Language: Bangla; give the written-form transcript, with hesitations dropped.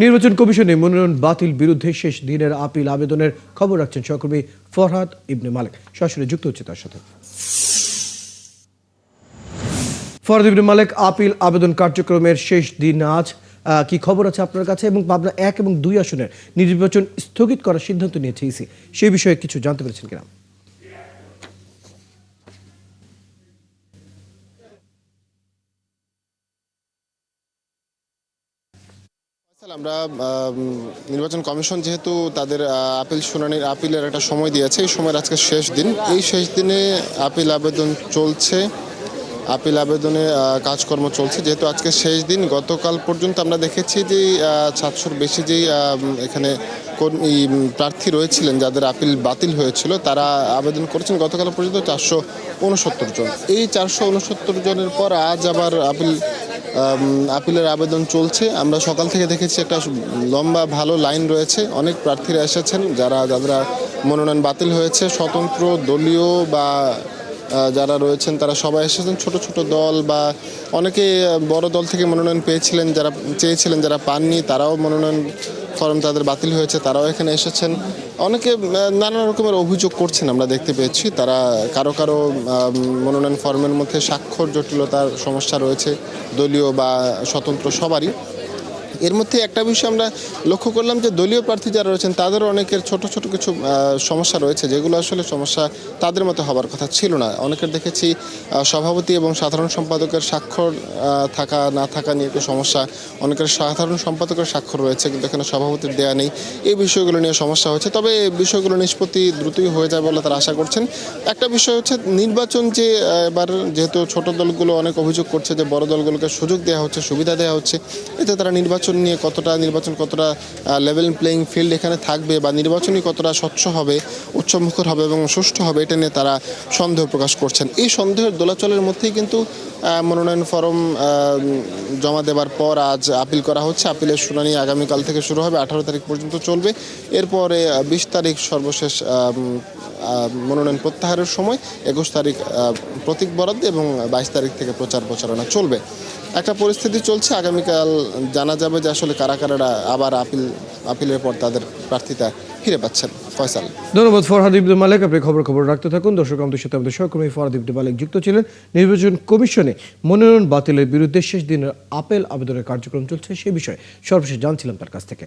নির্বাচন কমিশনে মনোনয়ন বাতিল বিরুদ্ধে শেষ দিনের আপিল আবেদনের খবর রাখছেন সহকর্মী ফরহাদ ইবনে মালেক। সরাসরি যুক্ত হচ্ছে তার সাথে। ফরহাদ ইবনে মালেক, আপিল আবেদন কার্যক্রমের শেষ দিন আজ, কি খবর আছে আপনার কাছে? এবং পাবনা 1 এবং 2 আসনের নির্বাচন স্থগিত করার সিদ্ধান্ত নিয়েছে ইসি, সেই বিষয়ে কিছু জানতে পেরেছেন কিনা? আমরা নির্বাচন কমিশন যেহেতু তাদের আপিলের একটা সময় দিয়েছে, এই সময়ের আজকে শেষ দিন। এই শেষ দিনে আপিল আবেদন চলছে, আপিল আবেদনে কাজকর্ম চলছে। যেহেতু আজকে শেষ দিন, গতকাল পর্যন্ত আমরা দেখেছি যে 700-র বেশি যেই এখানে প্রার্থী রয়েছিলেন যাদের আপিল বাতিল হয়েছিল, তারা আবেদন করেছেন গতকাল পর্যন্ত 469 জন। এই 469 জনের পর আজ আবার আপিলের আবেদন চলছে। আমরা সকাল থেকে দেখেছি একটা লম্বা ভালো লাইন রয়েছে, অনেক প্রার্থীরা এসেছেন যারা মনোনয়ন বাতিল হয়েছে। স্বতন্ত্র, দলীয় বা যারা রয়েছেন তারা সবাই এসেছেন। ছোট ছোট দল বা অনেকে বড় দল থেকে মনোনয়ন পেয়েছিলেন, যারা চেয়েছিলেন, যারা পাননি, তারাও মনোনয়ন ফর্ম তাদের বাতিল হয়েছে, তারাও এখানে এসেছেন। অনেকে নানা রকমের অভিযোগ করছেন, আমরা দেখতে পেয়েছি। তারা কারো মনোনয়ন ফর্মের মধ্যে স্বাক্ষর জটিলতার সমস্যা রয়েছে, দলীয় বা স্বতন্ত্র সবারই। এর মধ্যে একটা বিষয় আমরা লক্ষ্য করলাম যে দলীয় প্রার্থী যারা রয়েছেন তাদেরও অনেকের ছোট ছোট কিছু সমস্যা রয়েছে, যেগুলো আসলে সমস্যা তাদের মতো হবার কথা ছিল না। অনেকের দেখেছি সভাপতি এবং সাধারণ সম্পাদকের স্বাক্ষর থাকা না থাকা নিয়ে একটু সমস্যা। অনেকের সাধারণ সম্পাদকের স্বাক্ষর রয়েছে কিন্তু এখানে সভাপতির দেয়া নেই। এই বিষয়গুলো নিয়ে সমস্যা হচ্ছে, তবে বিষয়গুলো নিষ্পত্তি দ্রুতই হয়ে যাবে বলে তারা আশা করছেন। একটা বিষয় হচ্ছে নির্বাচন, যে এবার যেহেতু ছোট দলগুলো অনেক অভিযোগ করছে যে বড় দলগুলোকে সুযোগ দেওয়া হচ্ছে, সুবিধা দেওয়া হচ্ছে, এতে তারা নির্বাচন নিয়ে কতটা লেভেল প্লেইং ফিল্ড এখানে থাকবে বা নির্বাচনই কতটা স্বচ্ছ হবে, উৎসবমুখর হবে এবং সুষ্ঠু হবে, এটা নিয়ে তারা সন্দেহ প্রকাশ করছেন। এই সন্দেহের দোলাচলের মধ্যেই কিন্তু মনোনয়ন ফরম জমা দেওয়ার পর আজ আপিল করা হচ্ছে। আপিলের শুনানি আগামীকাল থেকে শুরু হবে, 18 তারিখ পর্যন্ত চলবে। এরপরে 20 তারিখ সর্বশেষ মনোনয়ন প্রত্যাহারের সময়, 21 তারিখ প্রতীক বরাদ্দ এবং 22 তারিখ থেকে প্রচারণা চলবে। একটা পরিস্থিতি চলছে, আগামীকাল জানা যাবে যে আসলে কারা আবার আপিলের পর তাদের প্রার্থিতা ফিরে পাচ্ছেন। ফয়সাল, ধন্যবাদ ফরহাদ ইবনে মালেক। আপনি খবর রাখতে থাকুন। দর্শক, আমাদের সাথে আমাদের সহকর্মী ফরহাদ ইবনে মালেক যুক্ত ছিলেন। নির্বাচন কমিশনে মনোনয়ন বাতিলের বিরুদ্ধে শেষ দিনের আপিল আবেদনের কার্যক্রম চলছে, সে বিষয়ে সর্বশেষ জানছিলাম তার কাছ থেকে।